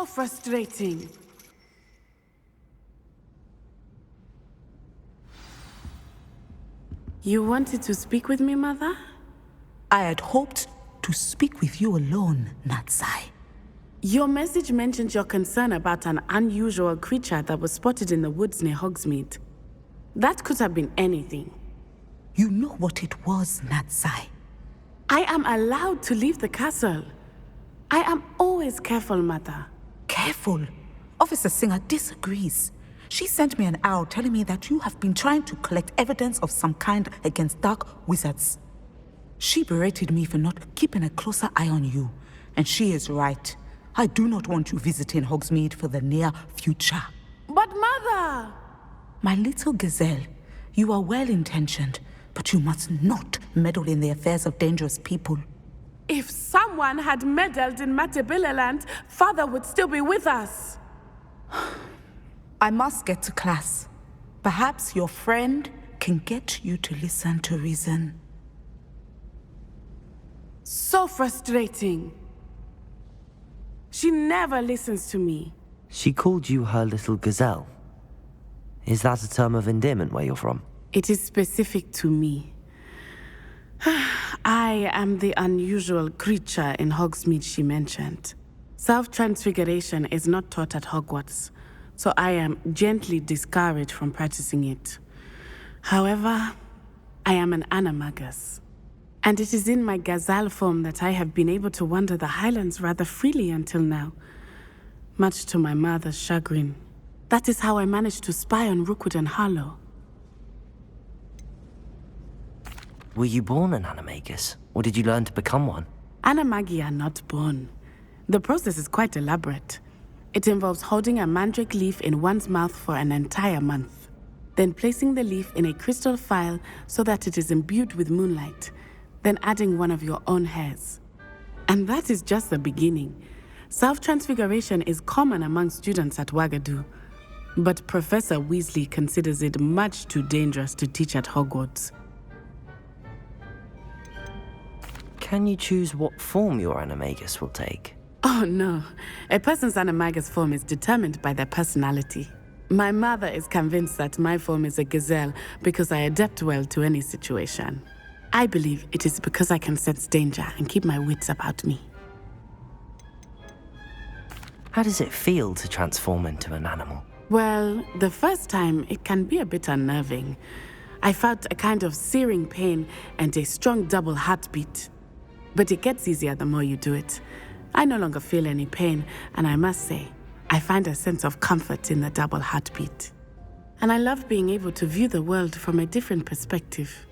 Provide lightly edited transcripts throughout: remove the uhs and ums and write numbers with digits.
So frustrating. You wanted to speak with me, Mother? I had hoped to speak with you alone, Natsai. Your message mentioned your concern about an unusual creature that was spotted in the woods near Hogsmeade. That could have been anything. You know what it was, Natsai. I am allowed to leave the castle. I am always careful, Mother. Careful. Officer Singer disagrees. She sent me an owl telling me that you have been trying to collect evidence of some kind against dark wizards. She berated me for not keeping a closer eye on you, and she is right. I do not want you visiting Hogsmeade for the near future. But Mother! My little gazelle, you are well-intentioned, but you must not meddle in the affairs of dangerous people. If someone had meddled in Matabeleland, Father would still be with us. I must get to class. Perhaps your friend can get you to listen to reason. So frustrating. She never listens to me. She called you her little gazelle. Is that a term of endearment where you're from? It is specific to me. I am the unusual creature in Hogsmeade she mentioned. Self-transfiguration is not taught at Hogwarts, so I am gently discouraged from practicing it. However, I am an animagus, and it is in my gazelle form that I have been able to wander the highlands rather freely until now, much to my mother's chagrin. That is how I managed to spy on Rookwood and Harlow. Were you born an animagus, or did you learn to become one? Animagi are not born. The process is quite elaborate. It involves holding a mandrake leaf in one's mouth for an entire month, then placing the leaf in a crystal phial so that it is imbued with moonlight, then adding one of your own hairs. And that is just the beginning. Self-transfiguration is common among students at Wagadu, but Professor Weasley considers it much too dangerous to teach at Hogwarts. Can you choose what form your animagus will take? Oh no, a person's animagus form is determined by their personality. My mother is convinced that my form is a gazelle because I adapt well to any situation. I believe it is because I can sense danger and keep my wits about me. How does it feel to transform into an animal? Well, the first time it can be a bit unnerving. I felt a kind of searing pain and a strong double heartbeat. But it gets easier the more you do it. I no longer feel any pain, and I must say, I find a sense of comfort in the double heartbeat. And I love being able to view the world from a different perspective.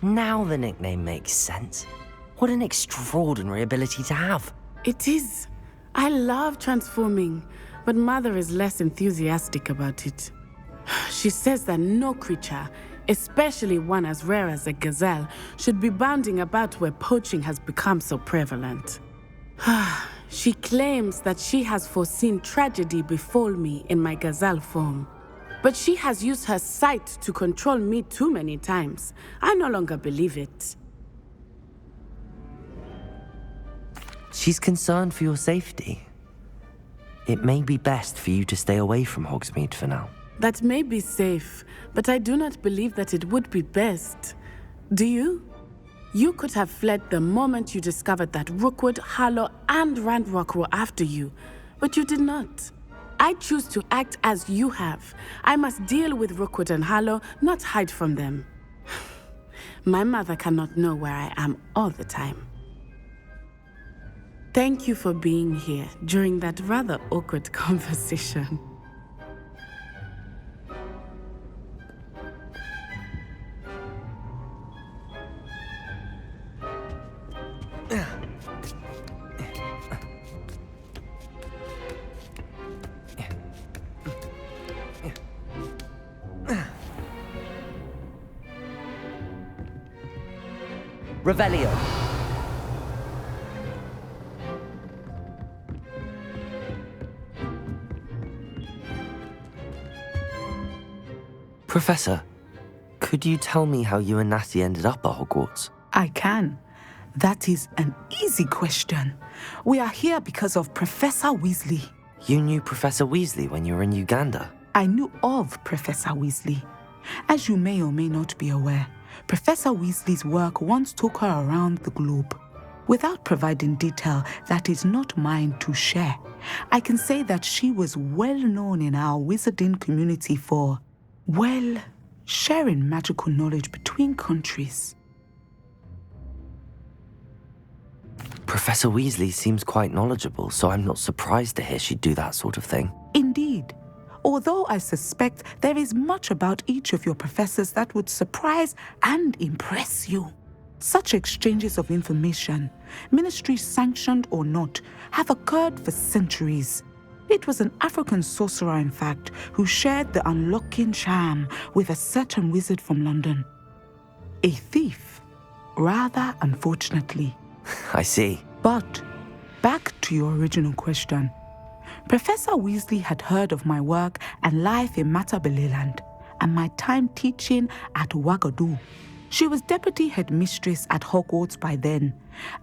Now the nickname makes sense. What an extraordinary ability to have. It is. I love transforming, but Mother is less enthusiastic about it. She says that no creature, especially one as rare as a gazelle, should be bounding about where poaching has become so prevalent. She claims that she has foreseen tragedy befall me in my gazelle form. But she has used her sight to control me too many times. I no longer believe it. She's concerned for your safety. It may be best for you to stay away from Hogsmeade for now. That may be safe, but I do not believe that it would be best. Do you? You could have fled the moment you discovered that Rookwood, Harlow, and Randrock were after you, but you did not. I choose to act as you have. I must deal with Rookwood and Harlow, not hide from them. My mother cannot know where I am all the time. Thank you for being here during that rather awkward conversation. Revelio. Professor, could you tell me how you and Natty ended up at Hogwarts? I can. That is an easy question. We are here because of Professor Weasley. You knew Professor Weasley when you were in Uganda? I knew of Professor Weasley. As you may or may not be aware, Professor Weasley's work once took her around the globe. Without providing detail that is not mine to share, I can say that she was well known in our wizarding community for, well, sharing magical knowledge between countries. Professor Weasley seems quite knowledgeable, so I'm not surprised to hear she'd do that sort of thing. Indeed. Although I suspect there is much about each of your professors that would surprise and impress you. Such exchanges of information, ministry-sanctioned or not, have occurred for centuries. It was an African sorcerer, in fact, who shared the unlocking charm with a certain wizard from London. A thief, rather unfortunately. I see. But back to your original question. Professor Weasley had heard of my work and life in Matabeleland and my time teaching at Wagadu. She was deputy headmistress at Hogwarts by then,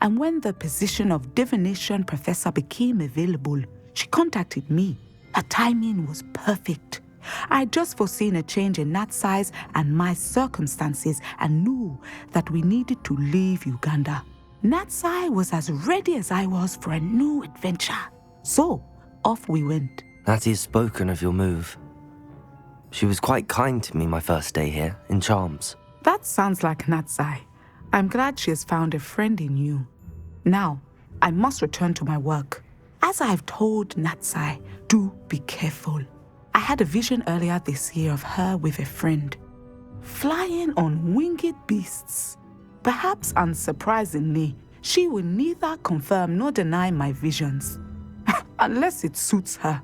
and when the position of divination professor became available, she contacted me. Her timing was perfect. I had just foreseen a change in Nat's size and my circumstances and knew that we needed to leave Uganda. Natsai was as ready as I was for a new adventure. So, off we went. Natty's spoken of your move. She was quite kind to me my first day here, in Charms. That sounds like Natsai. I'm glad she has found a friend in you. Now, I must return to my work. As I've told Natsai, do be careful. I had a vision earlier this year of her with a friend, flying on winged beasts. Perhaps unsurprisingly, she will neither confirm nor deny my visions, unless it suits her.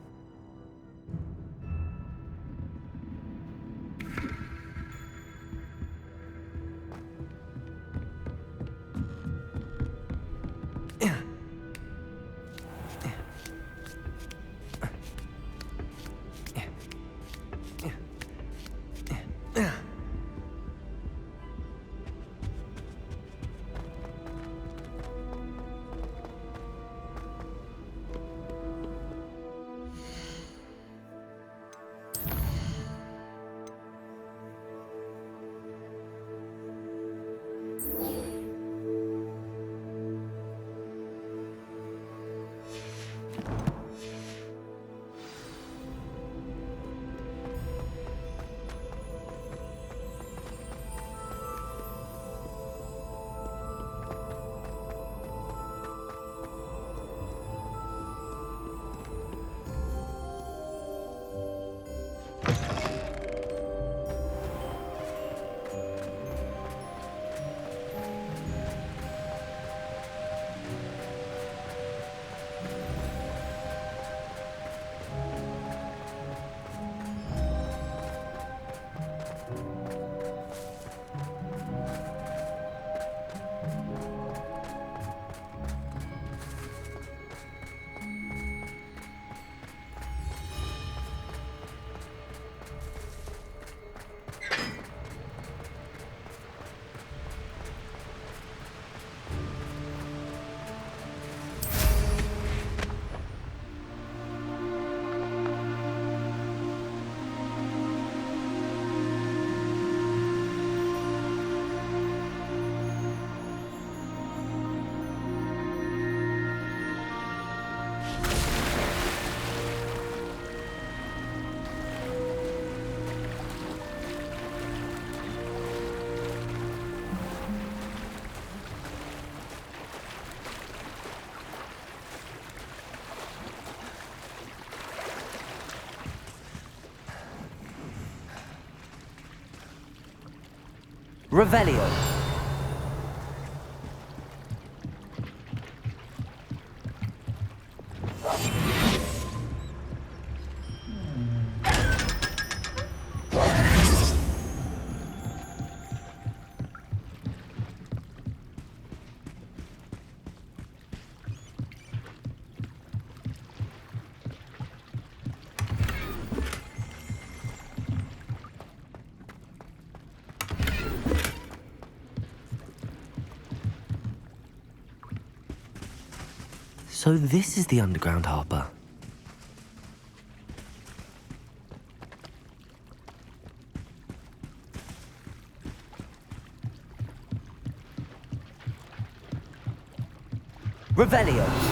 Revelio. So this is the underground harbor. Revelio.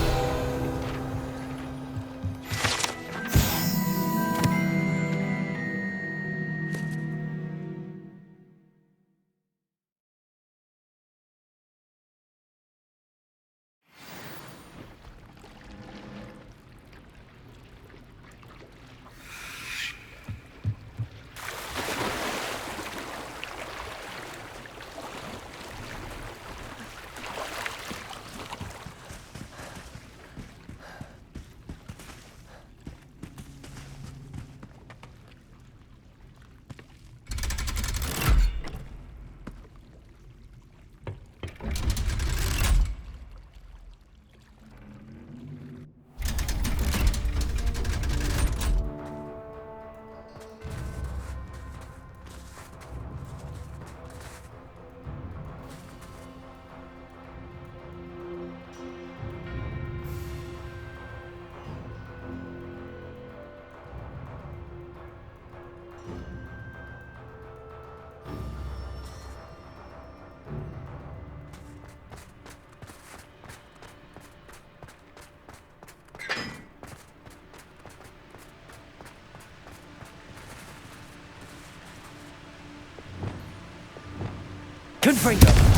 Confringo.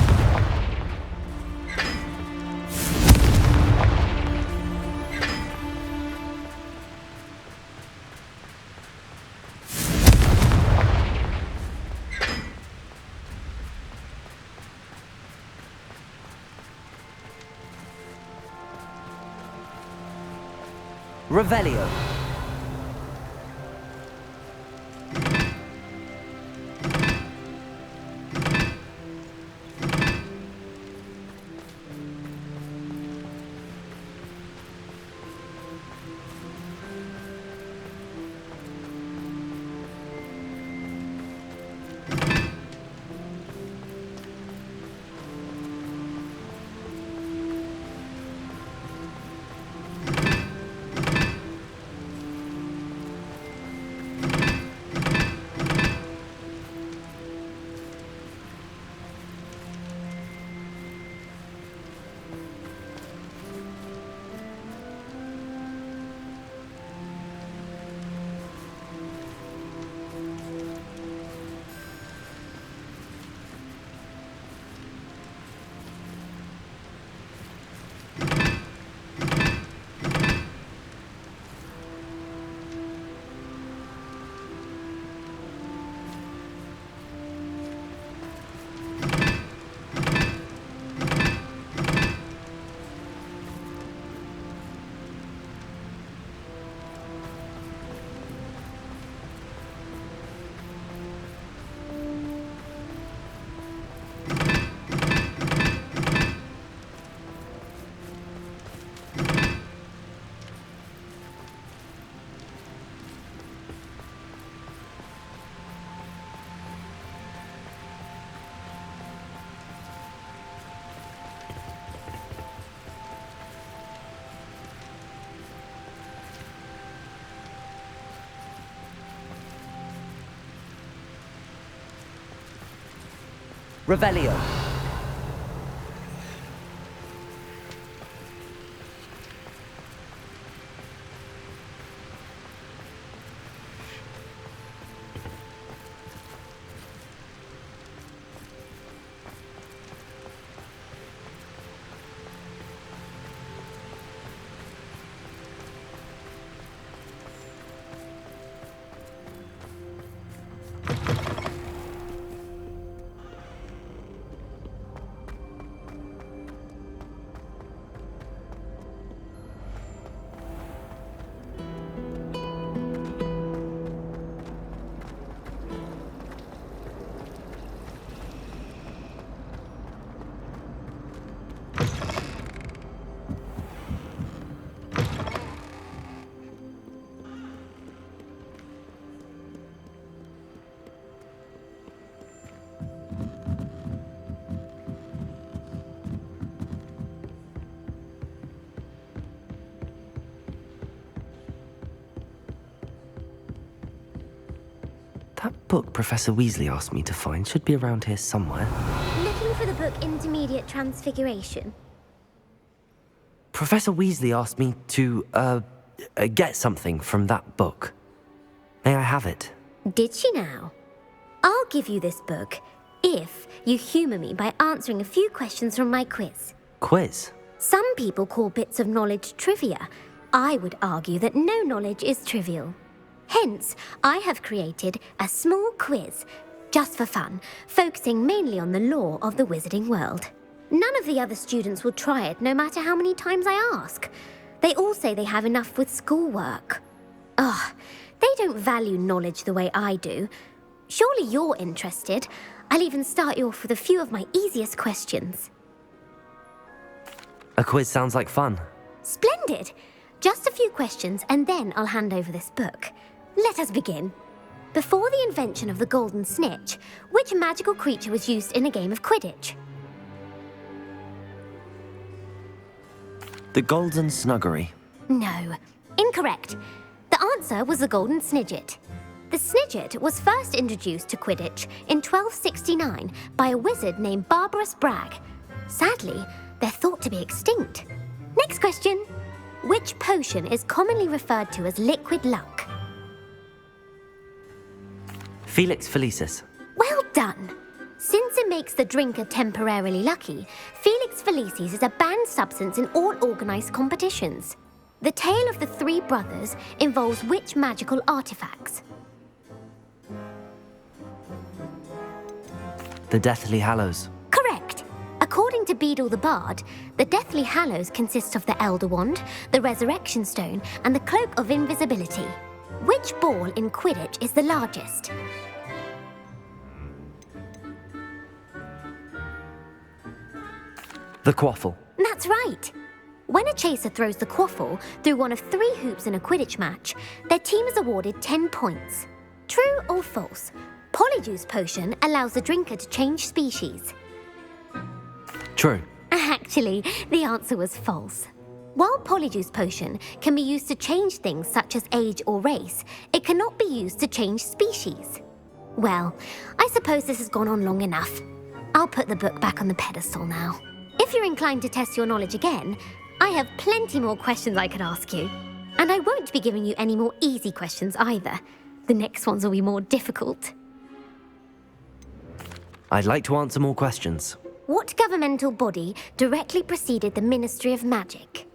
Revelio. Revelio. That book Professor Weasley asked me to find should be around here somewhere. Looking for the book Intermediate Transfiguration? Professor Weasley asked me to, get something from that book. May I have it? Did she now? I'll give you this book if you humour me by answering a few questions from my quiz. Quiz? Some people call bits of knowledge trivia. I would argue that no knowledge is trivial. Hence, I have created a small quiz, just for fun, focusing mainly on the lore of the wizarding world. None of the other students will try it, no matter how many times I ask. They all say they have enough with schoolwork. Ugh, they don't value knowledge the way I do. Surely you're interested. I'll even start you off with a few of my easiest questions. A quiz sounds like fun. Splendid! Just a few questions and then I'll hand over this book. Let us begin. Before the invention of the golden snitch, which magical creature was used in a game of Quidditch? The Golden Snuggery. No, incorrect. The answer was the golden snidget. The snidget was first introduced to Quidditch in 1269 by a wizard named Barbarous Bragg. Sadly, they're thought to be extinct. Next question. Which potion is commonly referred to as liquid luck? Felix Felicis. Well done. Since it makes the drinker temporarily lucky, Felix Felicis is a banned substance in all organised competitions. The tale of the three brothers involves which magical artifacts? The Deathly Hallows. Correct. According to Beedle the Bard, the Deathly Hallows consists of the Elder Wand, the Resurrection Stone, and the Cloak of Invisibility. Which ball in Quidditch is the largest? The Quaffle. That's right. When a chaser throws the quaffle through one of 3 hoops in a Quidditch match, their team is awarded 10 points. True or false? Polyjuice Potion allows the drinker to change species. True. Actually, the answer was false. While Polyjuice Potion can be used to change things such as age or race, it cannot be used to change species. Well, I suppose this has gone on long enough. I'll put the book back on the pedestal now. If you're inclined to test your knowledge again, I have plenty more questions I could ask you. And I won't be giving you any more easy questions either. The next ones will be more difficult. I'd like to answer more questions. What governmental body directly preceded the Ministry of Magic?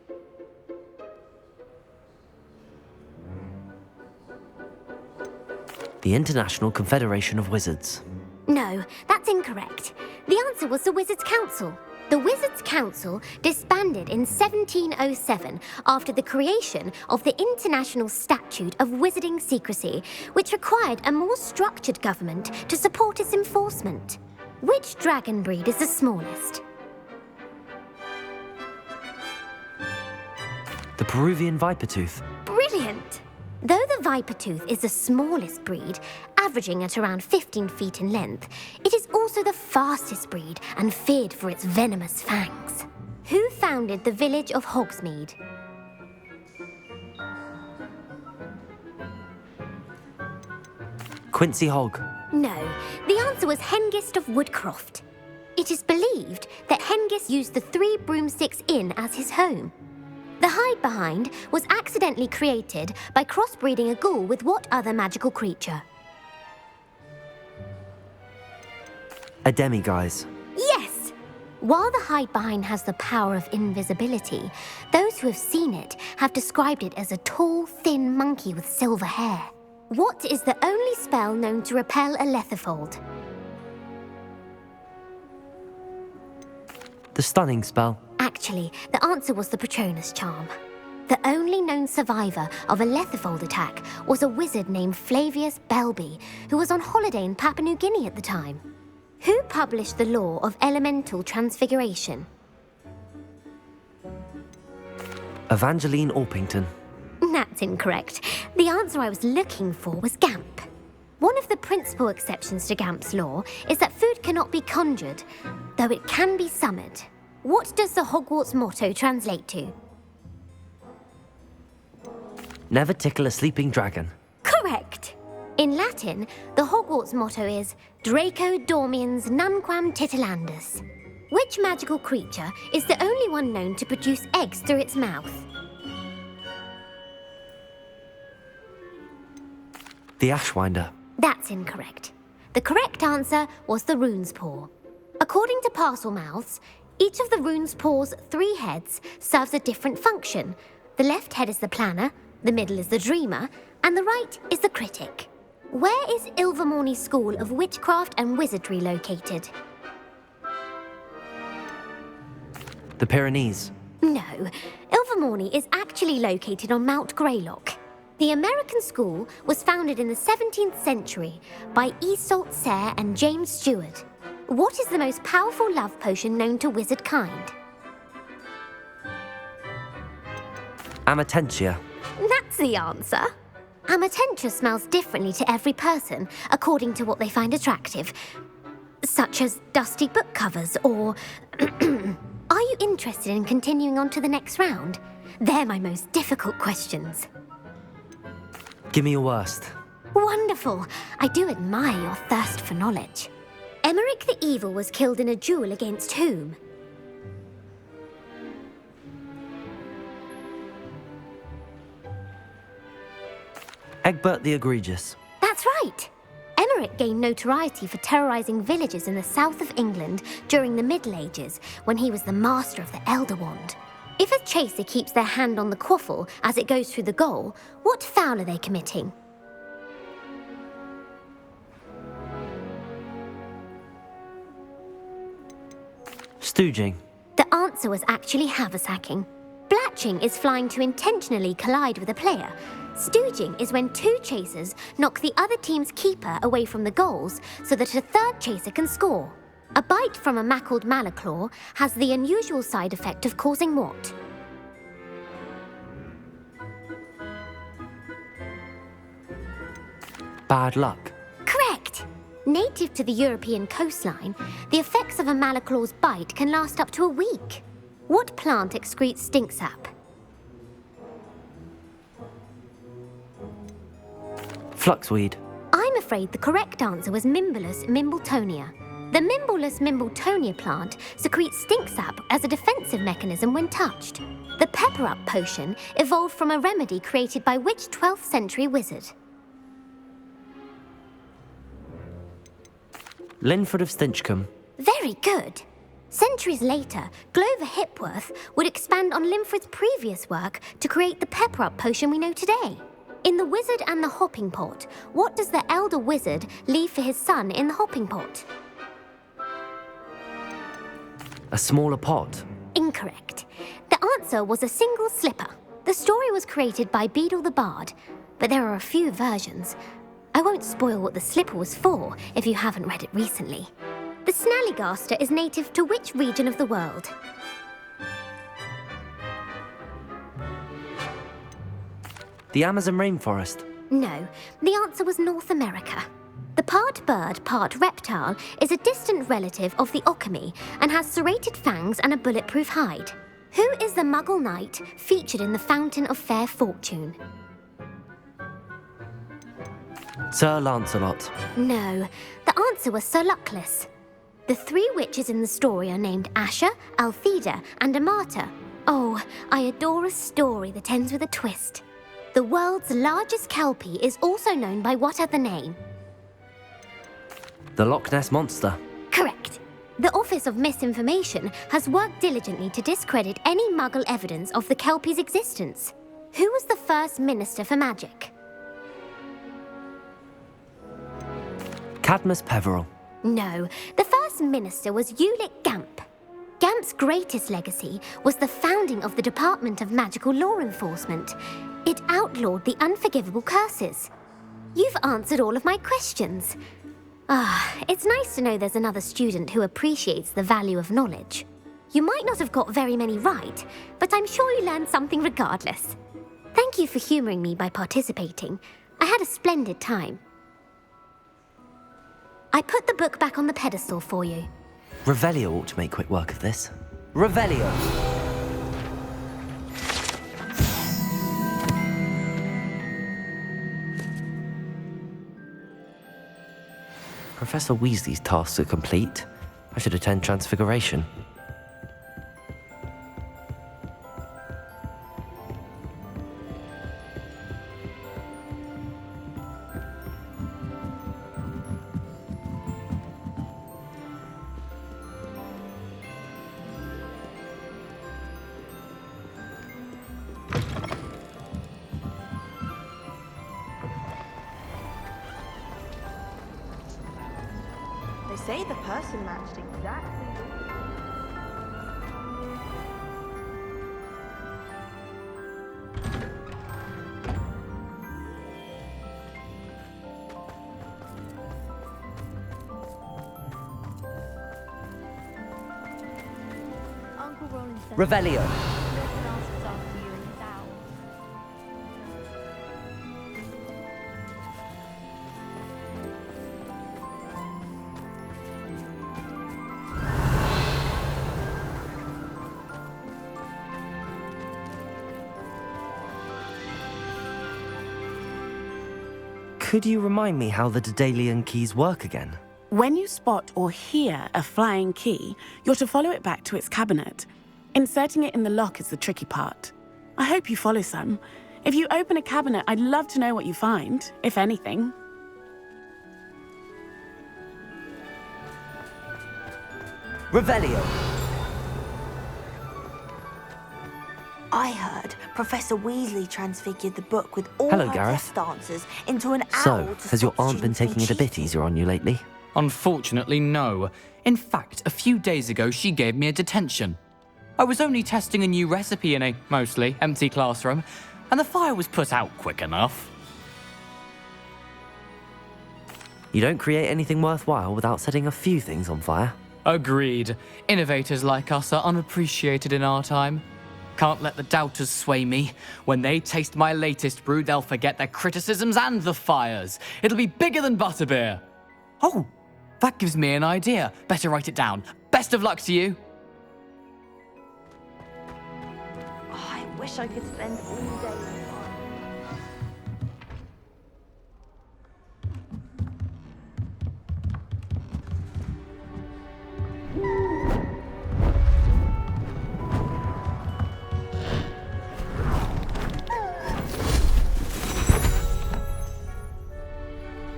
The International Confederation of Wizards. No, that's incorrect. The answer was the Wizards' Council. The Wizards' Council disbanded in 1707 after the creation of the International Statute of Wizarding Secrecy, which required a more structured government to support its enforcement. Which dragon breed is the smallest? The Peruvian Vipertooth. Brilliant! Though the Vipertooth is the smallest breed, averaging at around 15 feet in length, it is also the fastest breed and feared for its venomous fangs. Who founded the village of Hogsmeade? Quincy Hogg. No, the answer was Hengist of Woodcroft. It is believed that Hengist used the 3 Broomsticks Inn as his home. The hide-behind was accidentally created by crossbreeding a ghoul with what other magical creature? A demiguise. Yes! While the hide-behind has the power of invisibility, those who have seen it have described it as a tall, thin monkey with silver hair. What is the only spell known to repel a Lethifold? The Stunning Spell. Actually, the answer was the Patronus Charm. The only known survivor of a Lethifold attack was a wizard named Flavius Belby, who was on holiday in Papua New Guinea at the time. Who published the law of elemental transfiguration? Evangeline Orpington. That's incorrect. The answer I was looking for was Gamp. One of the principal exceptions to Gamp's law is that food cannot be conjured, though it can be summoned. What does the Hogwarts motto translate to? Never tickle a sleeping dragon. Correct. In Latin, the Hogwarts motto is Draco Dormiens Nunquam Titilandus. Which magical creature is the only one known to produce eggs through its mouth? The Ashwinder. That's incorrect. The correct answer was the rune's paw. According to Parselmouths, each of the rune's paw's 3 heads serves a different function. The left head is the planner, the middle is the dreamer, and the right is the critic. Where is Ilvermorny's School of Witchcraft and Wizardry located? The Pyrenees. No, Ilvermorny is actually located on Mount Greylock. The American school was founded in the 17th century by Iseult Sayre and James Stewart. What is the most powerful love potion known to wizard kind? Amatentia. That's the answer. Amatentia smells differently to every person according to what they find attractive, such as dusty book covers or... Are you interested in continuing on to the next round? They're my most difficult questions. Give me your worst. Wonderful. I do admire your thirst for knowledge. Emmerich the Evil was killed in a duel against whom? Egbert the Egregious. That's right. Emmerich gained notoriety for terrorizing villages in the south of England during the Middle Ages when he was the master of the Elder Wand. If a chaser keeps their hand on the quaffle as it goes through the goal, what foul are they committing? Stooging. The answer was actually haversacking. Blatching is flying to intentionally collide with a player. Stooging is when 2 chasers knock the other team's keeper away from the goals so that a third chaser can score. A bite from a mackled malaclaw has the unusual side effect of causing what? Bad luck. Correct! Native to the European coastline, the effects of a malaclaw's bite can last up to a week. What plant excretes stink sap? Fluxweed. I'm afraid the correct answer was Mimbulus mimbletonia. The Mimbulus mimbletonia plant secretes stink sap as a defensive mechanism when touched. The pepper-up potion evolved from a remedy created by which 12th century wizard? Linford of Stinchcombe. Very good. Centuries later, Glover Hipworth would expand on Linford's previous work to create the pepper-up potion we know today. In The Wizard and the Hopping Pot, what does the elder wizard leave for his son in the hopping pot? A smaller pot. Incorrect. The answer was a single slipper. The story was created by Beadle the Bard, but there are a few versions. I won't spoil what the slipper was for if you haven't read it recently. The Snallygaster is native to which region of the world? The Amazon rainforest. No, the answer was North America. The part bird, part reptile is a distant relative of the Occamy and has serrated fangs and a bulletproof hide. Who is the Muggle knight featured in the Fountain of Fair Fortune? Sir Lancelot. No, the answer was Sir Luckless. The 3 witches in the story are named Asher, Altheda, and Amata. Oh, I adore a story that ends with a twist. The world's largest kelpie is also known by what other name? The Loch Ness Monster. Correct. The Office of Misinformation has worked diligently to discredit any Muggle evidence of the kelpie's existence. Who was the first Minister for Magic? Cadmus Peverell. No, the first minister was Ulick Gamp. Gamp's greatest legacy was the founding of the Department of Magical Law Enforcement. It outlawed the unforgivable curses. You've answered all of my questions. It's nice to know there's another student who appreciates the value of knowledge. You might not have got very many right, but I'm sure you learned something regardless. Thank you for humouring me by participating. I had a splendid time. I put the book back on the pedestal for you. Revelio ought to make quick work of this. Revelio! Professor Weasley's tasks are complete. I should attend Transfiguration. They say the person matched exactly. Uncle Roland said Revelio. nothing else was after you in his owl. Could you remind me how the Daedalian keys work again? When you spot or hear a flying key, you're to follow it back to its cabinet. Inserting it in the lock is the tricky part. I hope you follow some. If you open a cabinet, I'd love to know what you find, if anything. Revelio. I heard Professor Weasley transfigured the book with all Hello, her Gareth. test answers into an owl So, to has your stop aunt been students from taking it a bit cheating. easier on you lately? Unfortunately, no. In fact, a few days ago, she gave me a detention. I was only testing a new recipe in a mostly empty classroom, and the fire was put out quick enough. You don't create anything worthwhile without setting a few things on fire. Agreed. Innovators like us are unappreciated in our time. Can't let the doubters sway me. When they taste my latest brew, they'll forget their criticisms and the fires. It'll be bigger than butterbeer. Oh, that gives me an idea. Better write it down. Best of luck to you. Oh, I wish I could spend all day with her.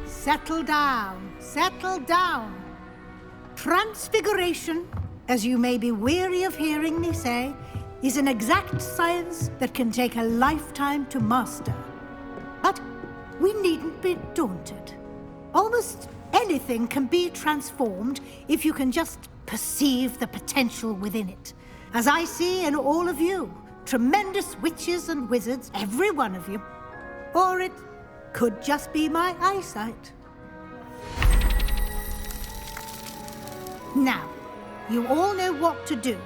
Settle down, settle down. Transfiguration, as you may be weary of hearing me say, is an exact science that can take a lifetime to master. But we needn't be daunted. Almost anything can be transformed if you can just perceive the potential within it. As I see in all of you, tremendous witches and wizards, every one of you. Or it could just be my eyesight. Now, you all know what to do.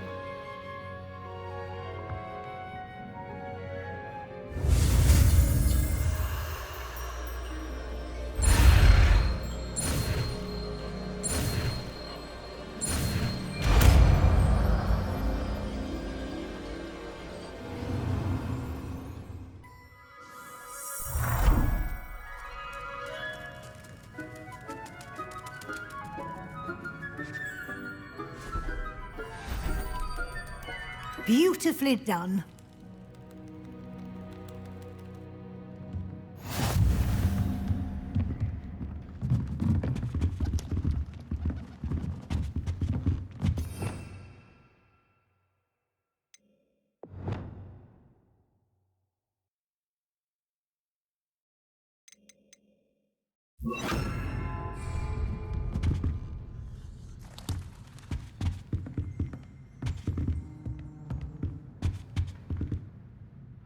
Beautifully done.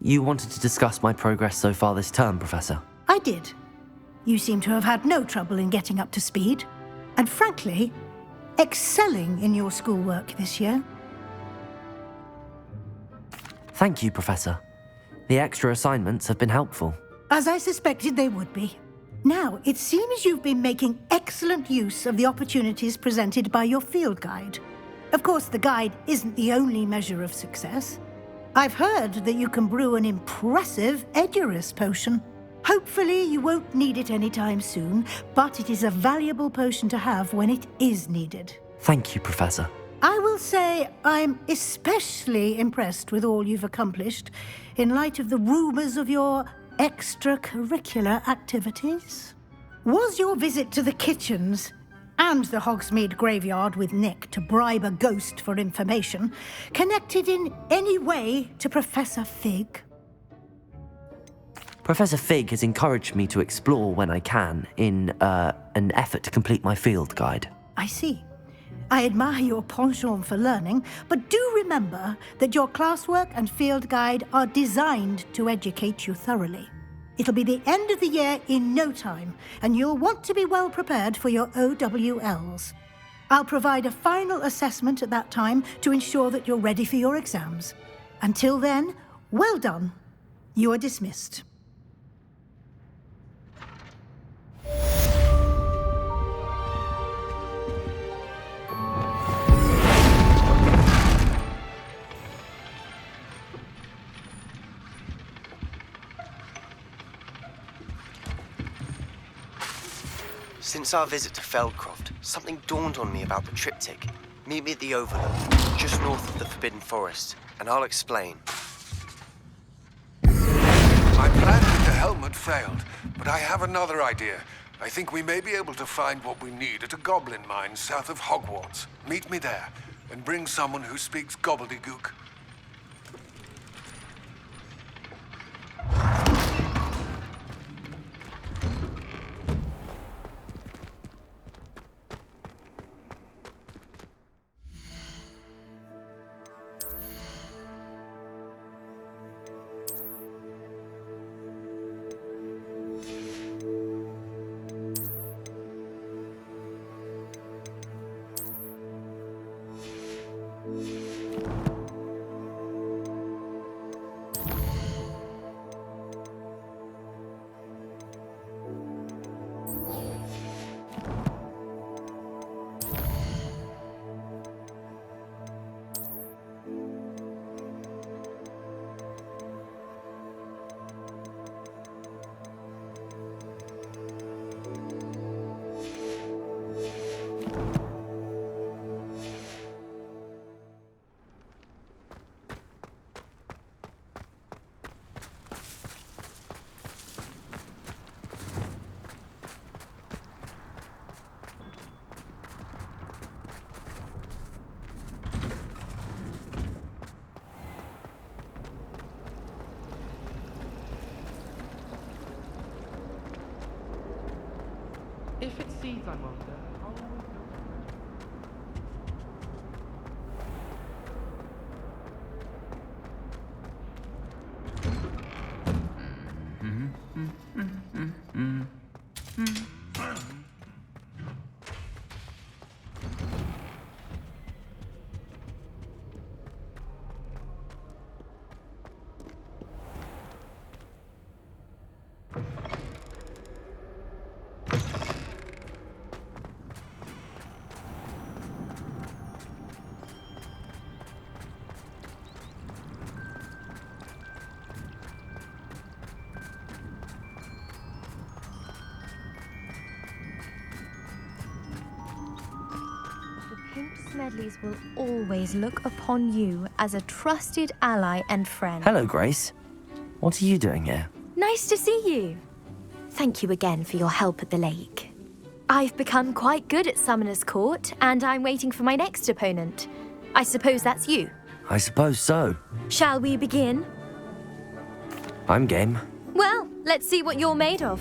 You wanted to discuss my progress so far this term, Professor. I did. You seem to have had no trouble in getting up to speed. And frankly, excelling in your schoolwork this year. Thank you, Professor. The extra assignments have been helpful. As I suspected they would be. Now, it seems you've been making excellent use of the opportunities presented by your field guide. Of course, the guide isn't the only measure of success. I've heard that you can brew an impressive Edurus potion. Hopefully you won't need it anytime soon, but it is a valuable potion to have when it is needed. Thank you, Professor. I will say I'm especially impressed with all you've accomplished in light of the rumors of your extracurricular activities. Was your visit to the kitchens and the Hogsmeade graveyard with Nick to bribe a ghost for information connected in any way to Professor Fig? Professor Fig has encouraged me to explore when I can in an effort to complete my field guide. I see. I admire your penchant for learning, but do remember that your classwork and field guide are designed to educate you thoroughly. It'll be the end of the year in no time, and you'll want to be well prepared for your OWLs. I'll provide a final assessment at that time to ensure that you're ready for your exams. Until then, well done. You are dismissed. Since our visit to Feldcroft, something dawned on me about the triptych. Meet me at the Overlook, just north of the Forbidden Forest, and I'll explain. My plan with the helmet failed, but I have another idea. I think we may be able to find what we need at a goblin mine south of Hogwarts. Meet me there, and bring someone who speaks gobbledygook. If it seeds, I wonder, I'll always go. Smedleys will always look upon you as a trusted ally and friend. Hello, Grace. What are you doing here? Nice to see you. Thank you again for your help at the lake. I've become quite good at Summoner's Court, and I'm waiting for my next opponent. I suppose that's you. I suppose so. Shall we begin? I'm game. Well, let's see what you're made of.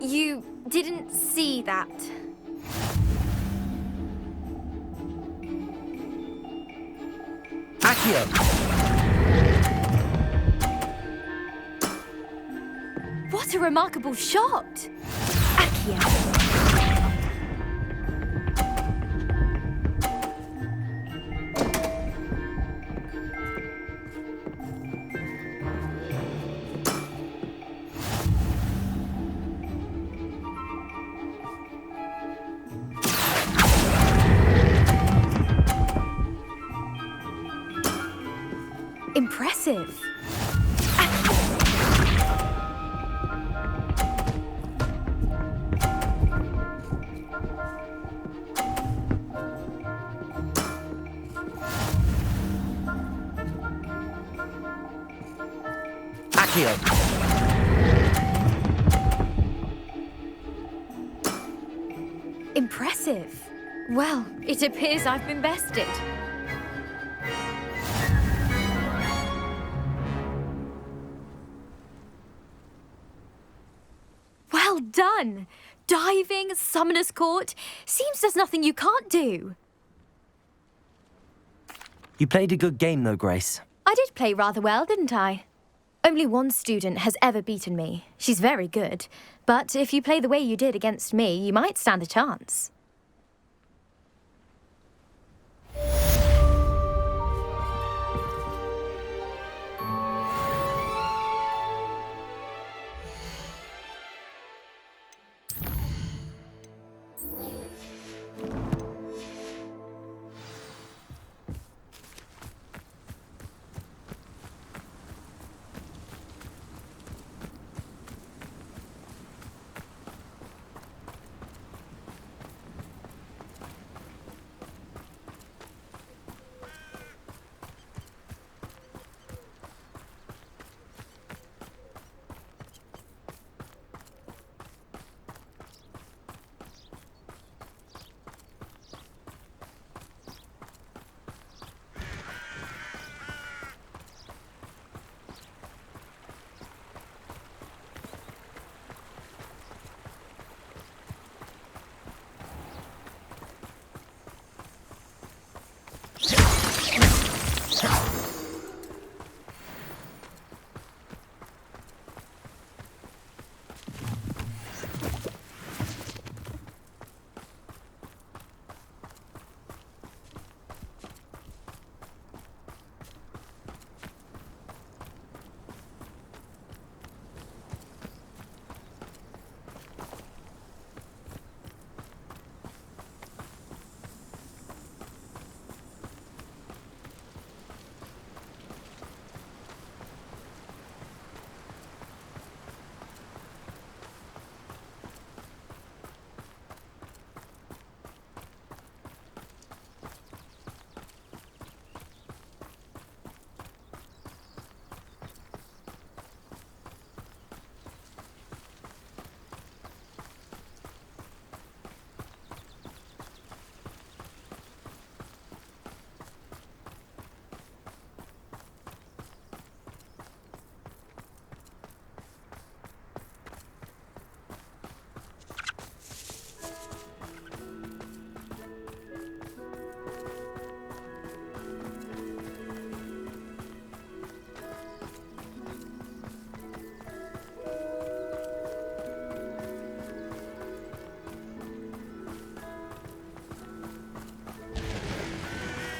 You didn't see that. Accio! What a remarkable shot! Accio. Impressive. Accio! Impressive. Well, it appears I've been bested. Well done! Diving, Summoner's Court. Seems there's nothing you can't do. You played a good game though, Grace. I did play rather well, didn't I? Only one student has ever beaten me. She's very good. But if you play the way you did against me, you might stand a chance.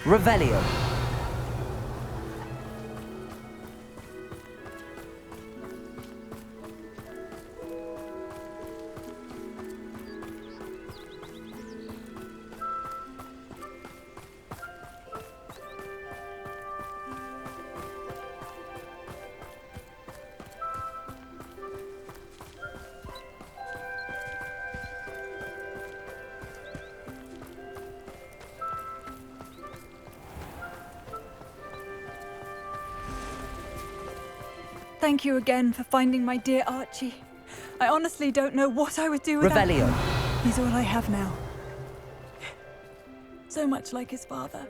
Revelio. Thank you again for finding my dear Archie. I honestly don't know what I would do without him. Revelio. He's all I have now. So much like his father.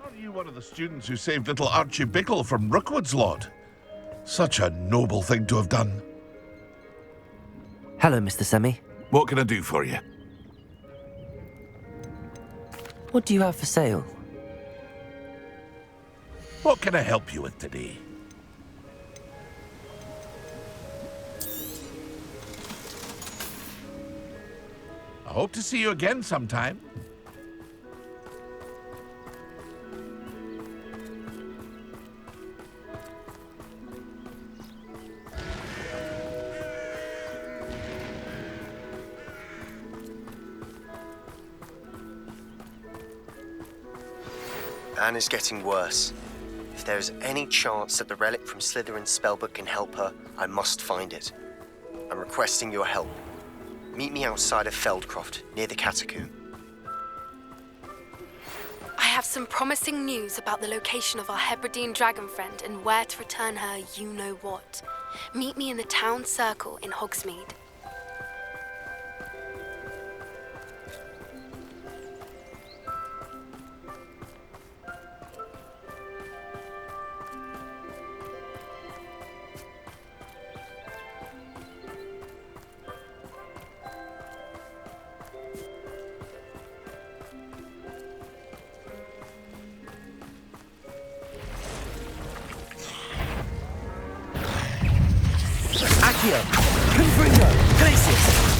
Are you one of the students who saved little Archie Bickle from Rookwood's Lord? Such a noble thing to have done. Hello, Mr. Semi. What can I do for you? What do you have for sale? What can I help you with today? I hope to see you again sometime. Anne is getting worse. If there is any chance that the relic from Slytherin's spellbook can help her, I must find it. I'm requesting your help. Meet me outside of Feldcroft, near the Catacomb. I have some promising news about the location of our Hebridean dragon friend and where to return her you-know-what. Meet me in the town circle in Hogsmeade. Accio! Confringo! Glacius!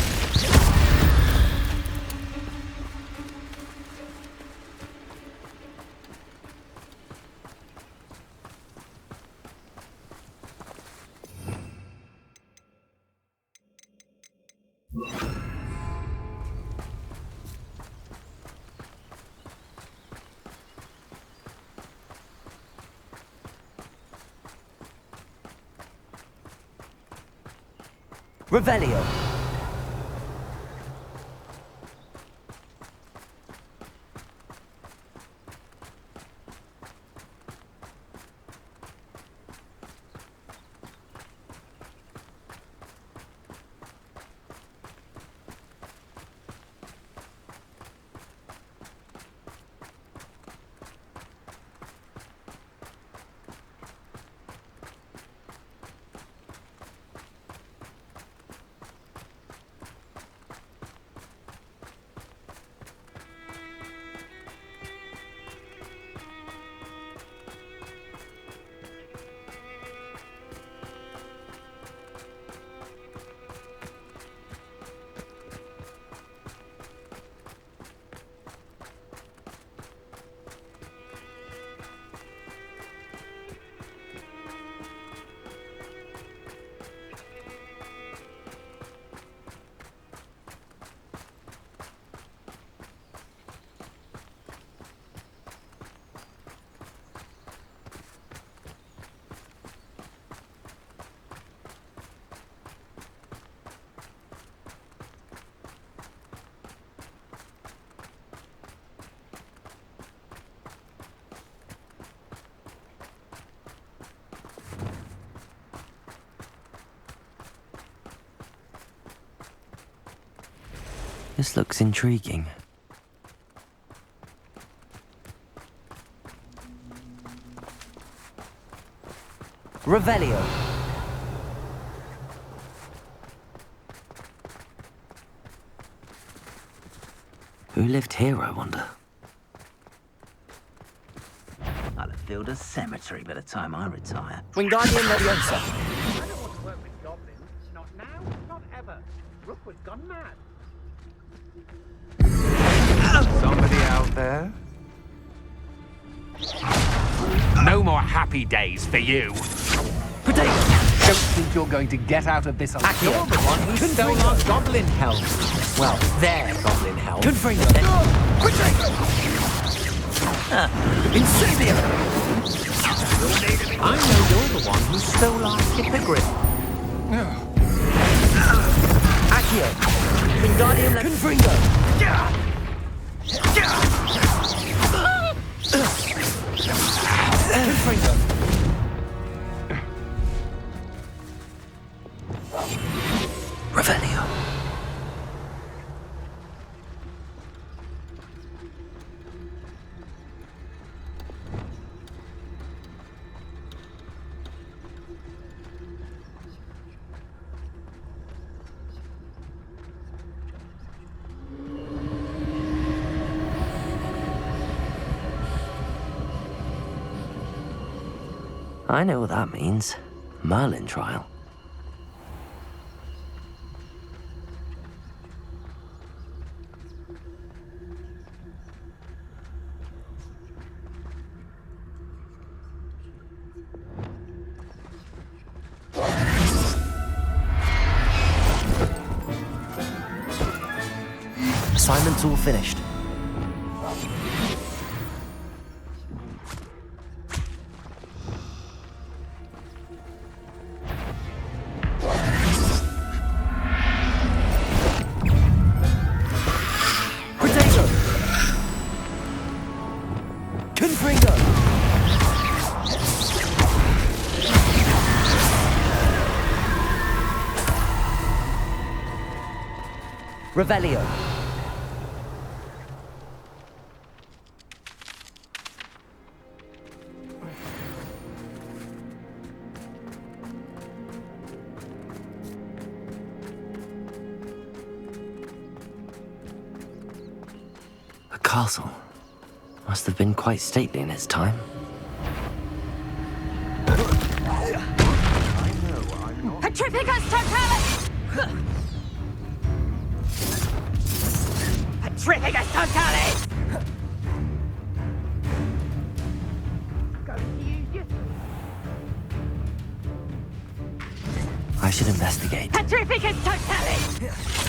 Revelio. This looks intriguing. Revelio. Who lived here, I wonder? I'll have filled a cemetery by the time I retire. Wingardium Leviosa. I don't want to work with goblins. Not now, not ever. Rookwood's gone mad. Somebody out there? No more happy days for you. Potato. Don't think you're going to get out of this alive. You're the one who stole our goblin helm. Well, their goblin helm. Confringo. Incendio. I know you're the one who stole our hippogriff. Accio. Wingardium Confringo. Confringo. Revelio. I know what that means. Merlin trial. Assignment's all finished. Confringo! Revelio. The castle must have been quite stately in its time. Petrificus Totalis! Petrificus Totalis! I should investigate. Petrificus Totalis!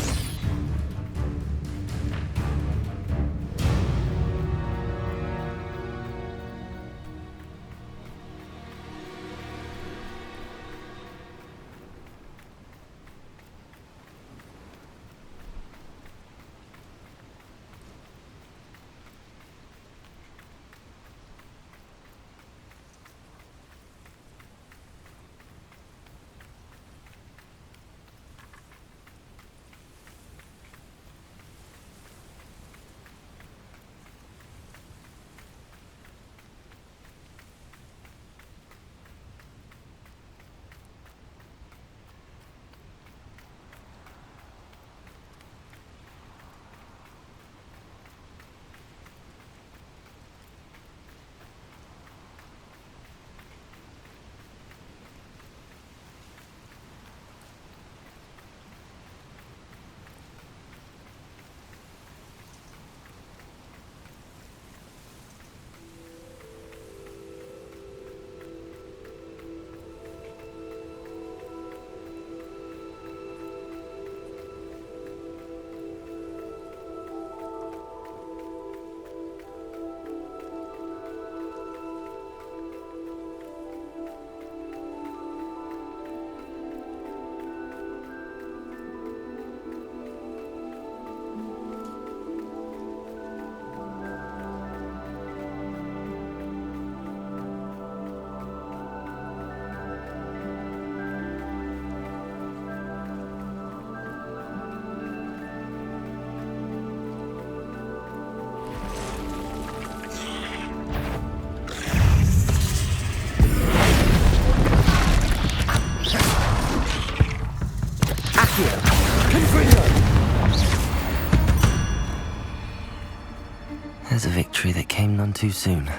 There's a victory that came none too soon.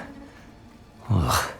Ugh.